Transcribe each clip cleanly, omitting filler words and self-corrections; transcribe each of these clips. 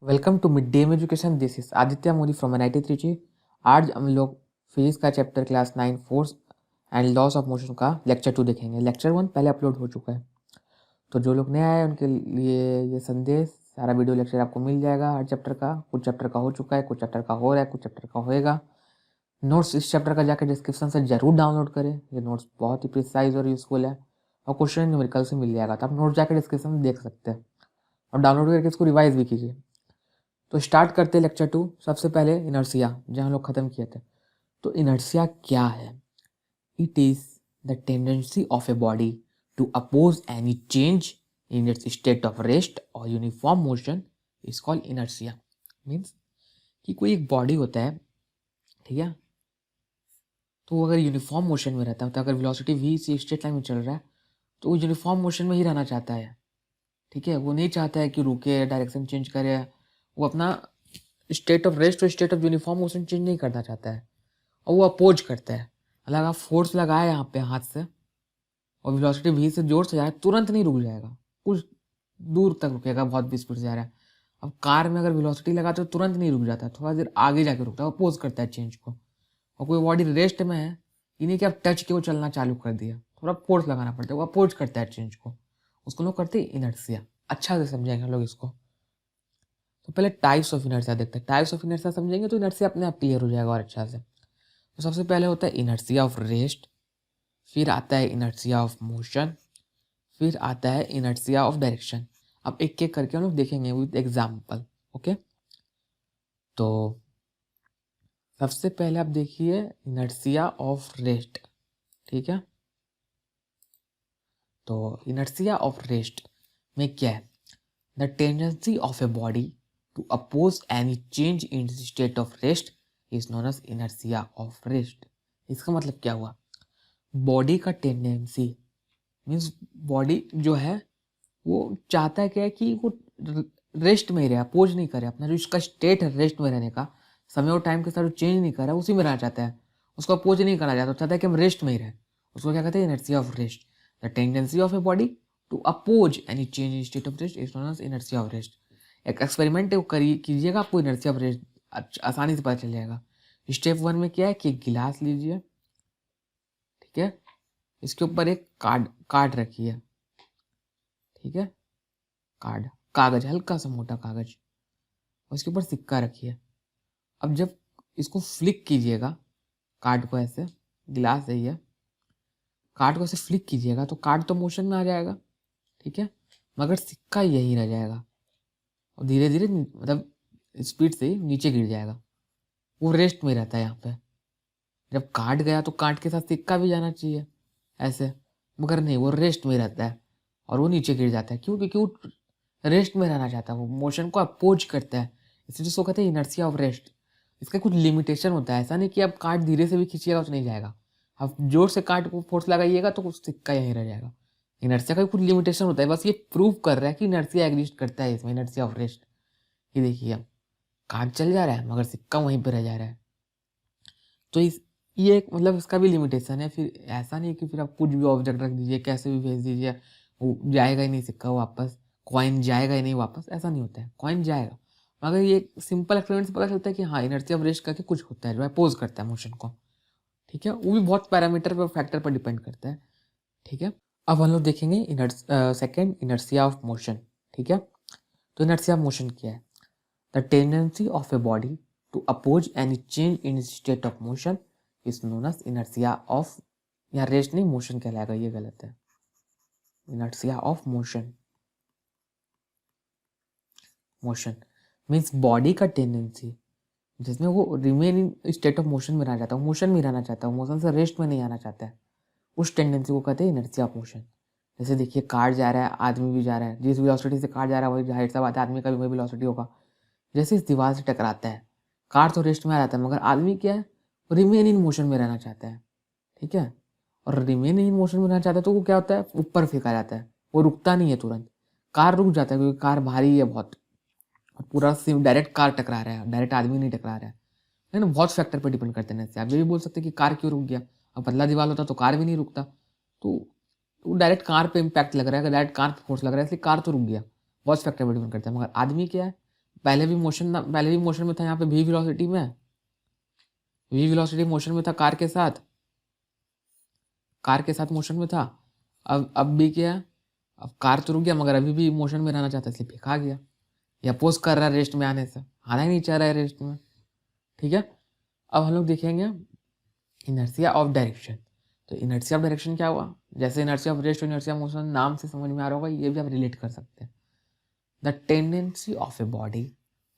Welcome to mid day education. This is Aditya Modi from NIT Trichy. आज हम लोग फिजिक्स का chapter class 9 force and laws of motion का lecture 2 देखेंगे। लेक्चर 1 पहले अपलोड हो चुका है, तो जो लोग नए आए हैं उनके लिए ये संदेश, सारा वीडियो लेक्चर आपको मिल जाएगा हर चैप्टर का। कुछ चैप्टर का हो चुका है, कुछ चैप्टर का हो रहा है, कुछ चैप्टर का होएगा। नोट्स इस चैप्टर का जाकर डिस्क्रिप्शन से जरूर डाउनलोड करें। ये नोट्स बहुत ही प्रिसाइज और यूजफुल है और क्वेश्चन न्यूमेरिकल से मिल जाएगा, तो आप नोट्स जाकर डिस्क्रिप्शन में देख सकते हैं और डाउनलोड करके इसको रिवाइज भी कीजिए। तो स्टार्ट करते हैं लेक्चर 2। सबसे पहले इनर्सिया, जहाँ हम लोग खत्म किए थे। तो इनर्सिया क्या है? It is the tendency of a body to oppose any change in its state of rest और uniform motion is called inertia. Means कि कोई एक बॉडी होता है, ठीक है, तो वो अगर यूनिफॉर्म मोशन में रहता है, तो अगर वेलोसिटी v से स्ट्रेट लाइन में चल रहा है तो वो यूनिफॉर्म मोशन में ही रहना चाहता है। ठीक है, वो नहीं चाहता है कि रुके, डायरेक्शन चेंज करे। वो अपना स्टेट ऑफ रेस्ट और state of uniform motion change नहीं करना चाहता है और वो अपोज करता है। अगर आप फोर्स लगाए यहाँ पे हाथ से और वेलोसिटी v से जोर से जा रहा है, तुरंत नहीं रुक जाएगा, कुछ दूर तक रुकेगा, बहुत भी स्पीड से जा रहा है। अब कार में अगर वेलोसिटी लगाते तो तुरंत नहीं रुक जाता, थोड़ा देर आगे जाके रुकता है, अपोज करता है चेंज को। और कोई बॉडी रेस्ट में है, ये नहीं कि आप टच के वो चलना चालू कर दिया, थोड़ा फोर्स लगाना पड़ता है, वो अपोज करता है चेंज को। उसको लोग करते हैं इनर्सिया। अच्छा से समझेंगे हम लोग इसको। तो पहले टाइप्स ऑफ इनर्सिया देखते हैं। टाइप्स ऑफ इनर्सिया समझेंगे तो इनर्सिया अपने आप क्लियर हो जाएगा और अच्छा से। तो सबसे पहले होता है इनर्सिया ऑफ रेस्ट, फिर आता है इनर्सिया ऑफ मोशन, फिर आता है इनर्सिया ऑफ डायरेक्शन। अब एक एक करके हम लोग देखेंगे विद एग्जाम्पल। ओके, तो सबसे पहले आप देखिए इनर्सिया ऑफ रेस्ट। ठीक है, तो इनर्सिया ऑफ रेस्ट में क्या है? The tendency of a body to oppose any change in state of rest is known as inertia of rest. इसका मतलब क्या हुआ? बॉडी का टेंडेंसी मीन्स बॉडी जो है वो चाहता है क्या है कि वो रेस्ट में ही रहे, अपोज नहीं करे। अपना जो इसका स्टेट है रेस्ट में रहने का, समय और टाइम के साथ चेंज नहीं कर रहा है, उसी में रहना चाहता है। उसको अपोज नहीं करना चाहता, चाहता है कि हम रेस्ट में ही रहे। उसको क्या कहते हैं? Inertia of rest. The tendency of a body to oppose any change in state of rest is known as inertia of rest. एक एक्सपेरिमेंट कीजिएगा, आपको इनर्सिया ऑफ रेस्ट आसानी से पता चल जाएगा। स्टेप 1 में क्या है कि एक गिलास लीजिए, ठीक है, इसके ऊपर एक कार्ड रखिए, ठीक है, कागज, हल्का सा मोटा कागज, और इसके ऊपर सिक्का रखिए। अब जब इसको फ्लिक कीजिएगा, कार्ड को ऐसे, गिलास है ये, कार्ड को ऐसे फ्लिक कीजिएगा तो कार्ड तो मोशन में आ जाएगा, ठीक है, मगर सिक्का यही रह जाएगा और धीरे धीरे मतलब स्पीड से नीचे गिर जाएगा। वो रेस्ट में रहता है यहाँ पे। जब कार्ड गया तो कार्ड के साथ सिक्का भी जाना चाहिए ऐसे, मगर नहीं, वो रेस्ट में रहता है और वो नीचे गिर जाता है। क्यों? क्योंकि वो रेस्ट में रहना चाहता है, वो मोशन को अपोज करता है, इसलिए जिसको कहते हैं इनर्सिया ऑफ रेस्ट। इसका कुछ लिमिटेशन होता है, ऐसा नहीं कि आप कार्ड धीरे से भी खींचिएगा तो नहीं जाएगा, आप जोर से कार्ड को फोर्स लगाइएगा तो कुछ सिक्का यहीं रह जाएगा। इनर्सिया का कुछ लिमिटेशन होता है, बस ये प्रूव कर रहा है कि इनर्सिया एग्जिस्ट करता है इसमें, इनर्सिया ऑफ रेस्ट। ये देखिए, अब कार्ड चल जा रहा है मगर सिक्का वहीं पर रह जा रहा है। तो इस ये एक मतलब इसका भी लिमिटेशन है। फिर ऐसा नहीं कि फिर आप कुछ भी ऑब्जेक्ट रख दीजिए, कैसे भी भेज दीजिए, वो जाएगा ही नहीं सिक्का वापस, कॉइन जाएगा ही नहीं वापस, ऐसा नहीं होता है। कॉइन जाएगा, मगर ये सिंपल एक्सपेरिमेंट से पता चलता है कि हाँ, इनर्शिया ऑफ रेस्ट करके कुछ होता है जो अपोज करता है मोशन को। ठीक है, वो भी बहुत पैरामीटर पर, फैक्टर पर डिपेंड करता है। ठीक है, अब हम लोग देखेंगे सेकेंड इनर्शिया ऑफ मोशन। ठीक है, तो इनर्शिया ऑफ मोशन क्या है? The tendency of a body to oppose any change in state of motion is known as inertia of, यहाँ रेस्ट नहीं मोशन कहलाएगा, ये गलत है। Inertia of motion, motion means body का टेंडेंसी जिसमें वो remain in state of motion में रहना चाहता है, मोशन में रहना चाहता है, मोशन से रेस्ट में नहीं आना चाहता है, उस टेंडेंसी को कहते हैं इनर्शिया ऑफ मोशन। जैसे देखिए, कार जा रहा है, आदमी भी जा रहा है, जिस वेलोसिटी से कार जा रहा है वही जाहिर सा बात है आदमी का भी वही वेलोसिटी होगा। जैसे इस दीवार से टकराता है, कार तो रेस्ट में आ जाता है, मगर आदमी क्या है, रिमेन इन मोशन में रहना चाहता है। ठीक है, और रिमेन इन मोशन में रहना चाहता है तो वो क्या होता है, ऊपर फेंका जाता है, वो रुकता नहीं है तुरंत। कार रुक जाता है क्योंकि कार भारी है बहुत, और पूरा सिर्फ डायरेक्ट कार टकरा रहा है, डायरेक्ट आदमी नहीं टकरा रहा है ना। बहुत फैक्टर पर डिपेंड करते हैं। आप ये भी बोल सकते हैं कि कार क्यों रुक गया, अब पतला दीवार होता तो कार भी नहीं रुकता। तो डायरेक्ट कार पे इम्पैक्ट लग रहा है, डायरेक्ट कार पे फोर्स लग रहा है, इसलिए कार तो रुक गया। बहुत फैक्टर पर डिपेंड करता है। मगर आदमी क्या है, पहले भी मोशन में था, यहाँ पे वी वेलोसिटी में, वी वेलोसिटी मोशन में था कार के साथ मोशन में था। अब भी क्या है, अब कार तो रुक गया मगर अभी भी मोशन में रहना चाहता है, इसलिए फेंका गया, या अपोज कर रहा है रेस्ट में आने से, आना ही नहीं चाह रहा है रेस्ट में। ठीक है, अब हम लोग देखेंगे इनर्शिया ऑफ डायरेक्शन। तो इनर्शिया ऑफ डायरेक्शन क्या हुआ, जैसे इनर्शिया ऑफ रेस्ट और इनर्शिया मोशन नाम से समझ में आ रहा होगा, ये भी आप रिलेट कर सकते हैं। The tendency of a body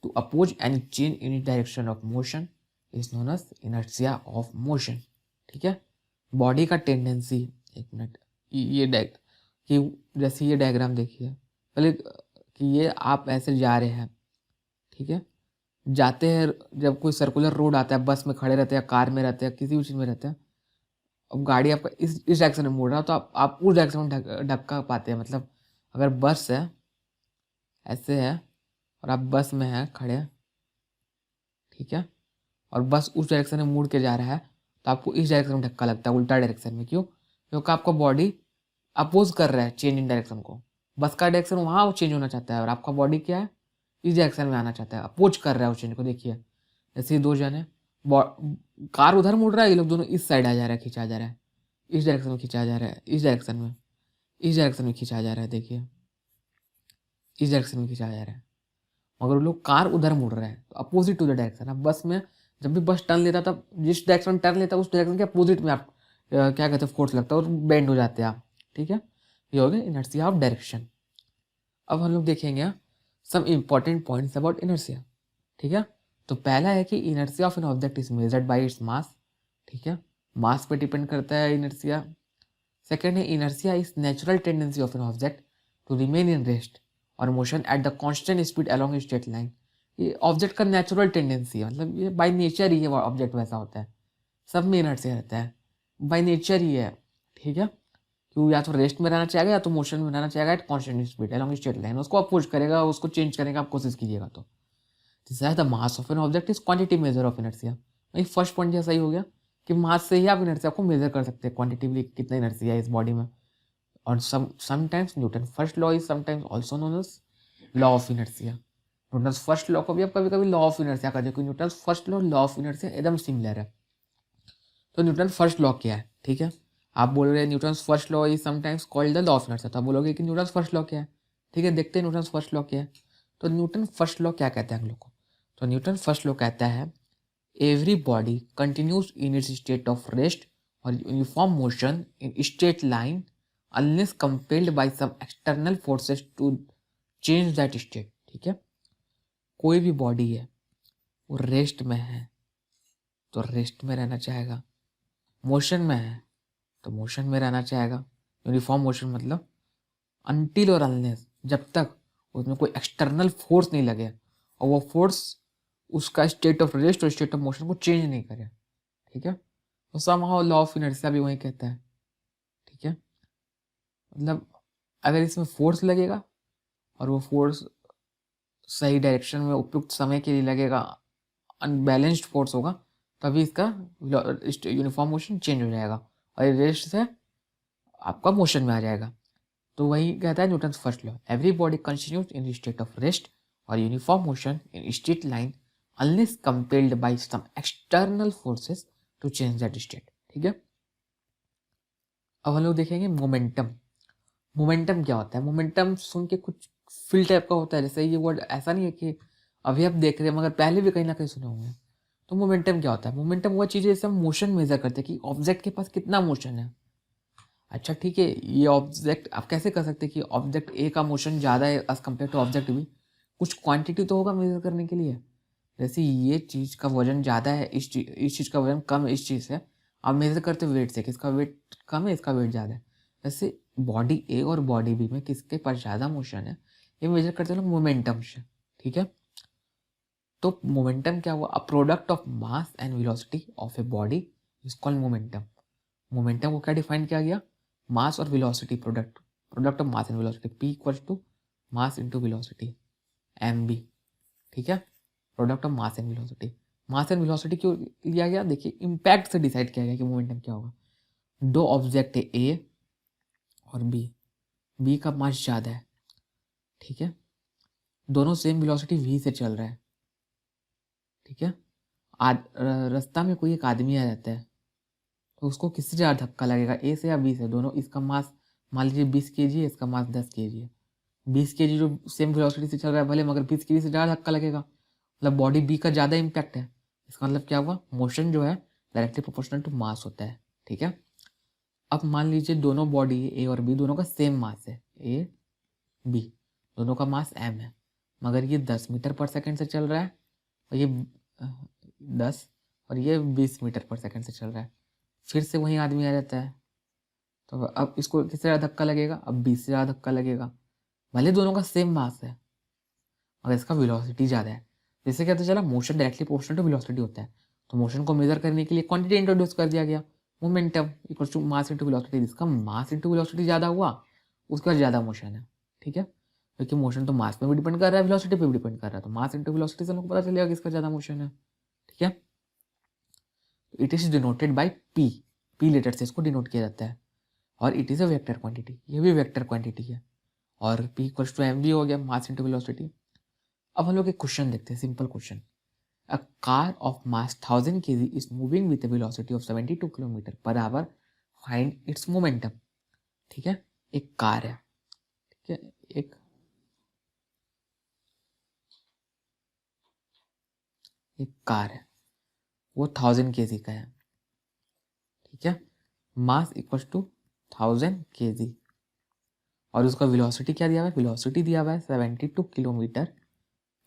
to oppose any change in it direction of motion is known as inertia of motion. ठीक है, बॉडी का टेंडेंसी, एक मिनट, ये कि जैसे ये डायग्राम देखिए पहले, कि ये आप ऐसे जा रहे हैं, ठीक है, जाते हैं, जब कोई सर्कुलर रोड आता है, बस में खड़े रहते हैं, कार में रहते हैं, किसी भी चीज़ में रहते हैं, अब गाड़ी आपका इस डायरेक्शन में मुड़ रहा है तो आप उस डायरेक्शन में धक्का पाते हैं। मतलब अगर बस है, ऐसे है, और आप बस में हैं खड़े, ठीक है, और बस उस डायरेक्शन में मुड़ के जा रहा है, तो आपको इस डायरेक्शन में धक्का लगता है, उल्टा डायरेक्शन में। क्यों? क्योंकि आपका बॉडी अपोज कर रहा है चेंज इन डायरेक्शन को। बस का डायरेक्शन वहाँ चेंज होना चाहता है, और आपका बॉडी क्या है, इस डायरेक्शन में आना चाहता है, अपोज कर रहा है उस चेंज को। देखिए जैसे ये दो जन है, कार उधर मुड़ रहा है, ये लोग दोनों इस साइड आ जा रहा है, खींचा जा रहा है, इस डायरेक्शन में खींचा जा रहा है, इस डायरेक्शन में, इस डायरेक्शन में खींचा जा रहा है, देखिए इस डायरेक्शन में खींचा जा रहा है, मगर वो लोग कार उधर मुड़ रहे हैं, तो अपोजिट टू द डायरेक्शन। अब बस में जब भी बस टर्न लेता तब जिस डायरेक्शन में टर्न लेता है उस डायरेक्शन के अपोजिट में आप क्या कहते हैं, फोर्स लगता है और बेंड हो जाते हैं आप। ठीक है, ये हो गया इनर्शिया ऑफ डायरेक्शन। अब हम लोग देखेंगे some important points about inertia. ठीक है, तो पहला है कि inertia of an object is measured by its mass. ठीक है, मास पे डिपेंड करता है इनर्शिया। सेकेंड है inertia is natural tendency of an object to remain in rest और motion at the constant speed along a straight line. ये object का natural tendency है, मतलब ये बाय नेचर ही है, वो ऑब्जेक्ट वैसा होता है, सब में इनर्शिया रहता है, बाय नेचर ही है। ठीक है, कि या तो रेस्ट में रहना चाहेगा या तो मोशन में रहना चाहेगा at constant speed along straight line, उसको अपोज करेगा, उसको चेंज करने का आप कोशिश कीजिएगा। तो the mass of an object is quantity measure of inertia. वही फर्स्ट पॉइंट जैसा ही हो गया कि मास से ही आप इनर्शिया को मेजर कर सकते हैं, क्वांटिटिवली कितना इनर्शिया है इस बॉडी में। और sometimes Newton first law is sometimes also known as law of inertia. Newton first law को भी आप कभी कभी लॉ ऑफ इनर्शिया कहते हैं, क्योंकि Newton first law of inertia एकदम सिमिलर है। तो न्यूटन फर्स्ट लॉ क्या है? ठीक है, आप बोल रहे हैं Newton first law is sometimes called the law of inertia, तो आप बोलोगे कि न्यूटन फर्स्ट लॉ क्या है। ठीक है, देखते हैं न्यूटन फर्स्ट लॉ क्या है। तो न्यूटन फर्स्ट लॉ क्या कहता है हम लोग को? तो न्यूटन फर्स्ट लॉ कहता है every body continues in its state of rest और uniform motion in straight line unless compelled by some external forces to change that state. ठीक है, कोई भी बॉडी है वो रेस्ट में है तो रेस्ट में रहना चाहेगा, मोशन में है तो मोशन में रहना चाहेगा। यूनिफॉर्म मोशन मतलब अनटिल और अनलेस, जब तक उसमें कोई एक्सटर्नल फोर्स नहीं लगे और वो फोर्स उसका स्टेट ऑफ रेस्ट और स्टेट ऑफ मोशन को चेंज नहीं करे। ठीक है, तो समहाउ लॉ ऑफ इनर्शिया भी वही कहता है। ठीक है, मतलब अगर इसमें फोर्स लगेगा और वो फोर्स सही डायरेक्शन में उपयुक्त समय के लिए लगेगा, अनबैलेंस्ड फोर्स होगा, तभी इसका यूनिफॉर्म मोशन चेंज हो जाएगा और रेस्ट से आपका मोशन में आ जाएगा। तो वही कहता है Newton first law, every body continues in state of rest और uniform motion in straight line unless compelled by some external forces to change that state. ठीक है, अब हम लोग देखेंगे मोमेंटम। मोमेंटम क्या होता है? मोमेंटम सुन के कुछ फील टाइप का होता है, जैसे ये वर्ड ऐसा नहीं है कि अभी आप देख रहे हैं, मगर पहले भी कहीं ना कहीं सुने होंगे। तो मोमेंटम क्या होता है? मोमेंटम वो चीज़ है जैसे हम मोशन मेजर करते हैं कि ऑब्जेक्ट के पास कितना मोशन है। अच्छा ठीक है, ये ऑब्जेक्ट आप कैसे कर सकते हैं कि ऑब्जेक्ट ए का मोशन ज़्यादा है as compare to object B? कुछ क्वांटिटी तो होगा मेजर करने के लिए। जैसे ये चीज़ का वजन ज़्यादा है, इस चीज़ का वजन कम है इस चीज़ से, आप मेजर करते हो वेट से कि इसका वेट कम है इसका वेट ज़्यादा है। जैसे बॉडी ए और बॉडी बी में किसके पास ज़्यादा मोशन है, ये मेजर करते हैं लोग मोमेंटम से। ठीक है, तो मोमेंटम क्या हुआ? A product of mass and velocity of a body is called momentum. Momentum को क्या डिफाइन किया गया? मास और velocity, product of mass and velocity, P equals to mass into velocity, M B. ठीक है, product of mass and velocity. Mass and velocity क्यों लिया गया? देखिए इम्पैक्ट से डिसाइड किया गया कि मोमेंटम क्या होगा। दो ऑब्जेक्ट है ए और बी, बी का मास ज़्यादा है, ठीक है, दोनों सेम वेलोसिटी v से चल रहा है, ठीक है। रास्ता में कोई एक आदमी आ जाता है, तो उसको किससे ज़्यादा धक्का लगेगा, ए से या बी से? दोनों, इसका मास मान लीजिए 20 kg है, इसका मास 10 kg है। 20 kg जो सेम वेलोसिटी से चल रहा है भले, मगर 20 kg से ज़्यादा धक्का लगेगा, मतलब बॉडी बी का ज़्यादा इम्पैक्ट है। इसका मतलब क्या हुआ, मोशन जो है डायरेक्टली प्रोपोर्शनल टू मास होता है, ठीक है। अब मान लीजिए दोनों बॉडी ए और बी दोनों का सेम मास है, ए बी दोनों का मास m है, मगर ये 10 मीटर पर सेकंड से चल रहा है और ये 10 और ये 20 मीटर पर सेकंड से चल रहा है। फिर से वही आदमी आ जाता है, तो अब इसको किससे ज़्यादा धक्का लगेगा, अब 20 से ज़्यादा धक्का लगेगा। भले दोनों का सेम मास है मगर इसका वेलोसिटी ज़्यादा है। जैसे क्या पता चला, motion directly proportional to velocity होता है, तो मोशन को मेजर करने के लिए क्वांटिटी इंट्रोड्यूस कर दिया गया, momentum equals to mass into velocity. जिसका मास इंटू वेलोसिटी ज़्यादा हुआ उसके बाद ज़्यादा मोशन है, ठीक है। क्योंकि मोशन तो मास पे भी डिपेंड कर रहा है, वेलोसिटी पे भी डिपेंड कर रहा है, तो मास इंटू वेलोसिटी से हमको पता चलेगा किसका ज़्यादा मोशन है, ठीक है। It is denoted by P, P letter से इसको डिनोट किया जाता है, और it is a vector quantity, ये भी वेक्टर क्वांटिटी है। और P equals to M V हो गया, मास इंटू वेलोसिटी। अब हम लोग एक क्वेश्चन देखते हैं, simple question. A car of mass 1000 kg is moving with a velocity of 72 kilometre per hour, find its momentum, ठीक है। एक कार है, ठीक है, एक कार है, वो 1000 kg का है, ठीक है। मास इक्वल टू 1000 kg और उसका वेलोसिटी क्या दिया हुआ है, वेलोसिटी दिया हुआ है 72 किलोमीटर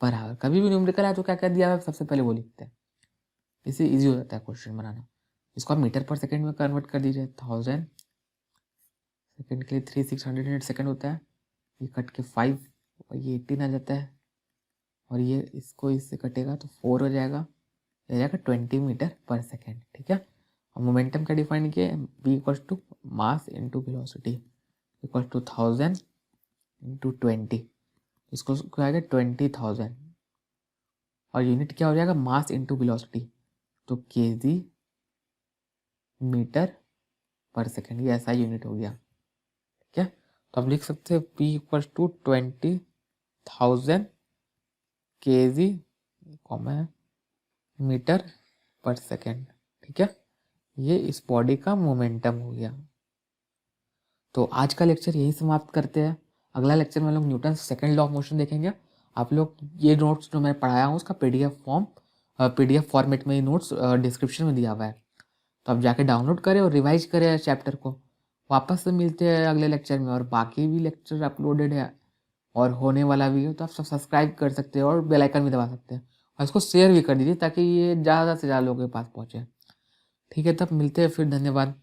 पर आवर। कभी भी न्यूमेरिकल है तो क्या क्या दिया हुआ है सबसे पहले वो लिखते हैं, इससे इजी हो जाता है क्वेश्चन बनाना। इसको आप मीटर पर सेकंड में कन्वर्ट कर दीजिए, 1000 सेकंड के लिए 3600 सेकंड होता है, ये कट के 5 और ये 18 आ जाता है, और ये इसको इससे कटेगा तो 4 हो जाएगा, ये हो जाएगा 20 मीटर पर सेकेंड, ठीक है। और मोमेंटम का डिफाइन किया, v equals to mass into velocity equal to 1000 into 20, इसको क्या आएगा 20,000, और यूनिट क्या हो जाएगा, मास इंटू वेलोसिटी, तो kg मीटर पर सेकेंड, ये ऐसा यूनिट हो गया, ठीक है। तो आप लिख सकते हैं p equal to 20,000 kg metre per second, ठीक है। ये इस बॉडी का मोमेंटम हो गया। तो आज का लेक्चर यही समाप्त करते हैं। अगला लेक्चर में हम लोग Newton second law of motion देखेंगे। आप लोग ये नोट्स जो मैं पढ़ाया हूँ उसका पीडीएफ फॉर्मेट में ये नोट्स डिस्क्रिप्शन में दिया हुआ है, तो आप जाके डाउनलोड करें और रिवाइज करें चैप्टर को। वापस से मिलते हैं अगले लेक्चर में, और बाकी भी लेक्चर अपलोडेड है और होने वाला भी है, तो आप सब सब्सक्राइब कर सकते हैं और बेल आइकन भी दबा सकते हैं, और इसको शेयर भी कर दीजिए ताकि ये ज़्यादा से ज़्यादा लोगों के पास पहुँचे, ठीक है। तब मिलते हैं फिर, धन्यवाद।